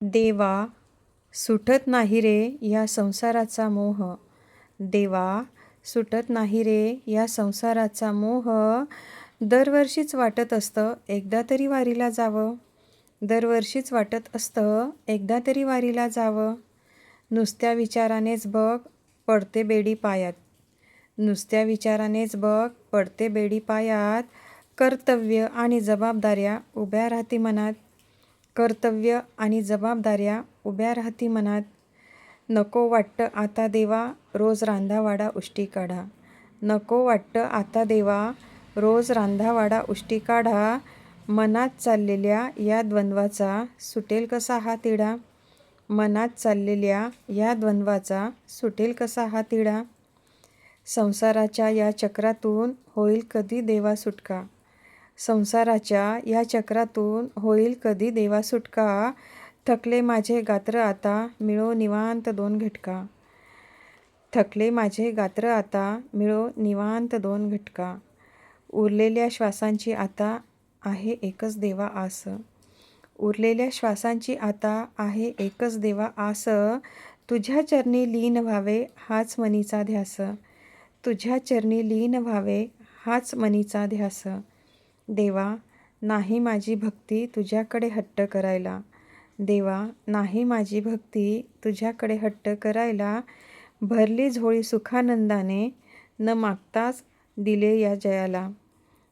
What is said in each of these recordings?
देवा सुटत नाही रे या संसाराचा मोह. देवा सुटत नाही रे या संसाराचा मोह. दरवर्षीच वाटत असतं एकदा तरी वारीला जावं. दरवर्षीच वाटत असतं एकदा तरी वारीला जावं. नुसत्या विचारानेच बघ पडते बेडी पायात. नुसत्या विचारानेच बघ पडते बेडी पायात. कर्तव्य आणि जबाबदाऱ्या उभ्या राहती मनात. कर्तव्य आणि जबाबदाऱ्या उभ्या राहती मनात. नको वाटतं आता देवा रोज रांधावाडा उष्टी काढा. नको वाटतं आता देवा रोज रांधावाडा उष्टी काढा. मनात चाललेल्या या द्वंद्वाचा सुटेल कसा हा तिढा. मनात चाललेल्या या द्वंद्वाचा सुटेल कसा हा तिढा. संसाराच्या या चक्रातून होईल कधी देवा सुटका. संसाराच्या या चक्रातून होईल कधी देवा सुटका. थकले माझे गात्र आता मिळो निवांत दोन घटका. थकले माझे गात्र आता मिळो निवांत दोन घटका. उरलेल्या श्वासांची आता आहे एकच देवा आस. उरलेल्या श्वासांची आता आहे एकच देवा आस. तुझ्या चरणी लीन व्हावे हाच मनीचा ध्यास. तुझ्या चरणी लीन व्हावे हाच मनीचा ध्यास. देवा नाही माझी भक्ती तुझ्याकडे हट्ट करायला. देवा नाही माझी भक्ती तुझ्याकडे हट्ट करायला. भरली झोळी सुखानंदाने न मागताच दिले या जयाला.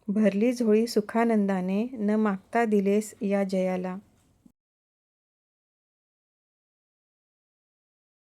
भरली झोळी सुखानंदाने न मागता दिलेस या जयाला.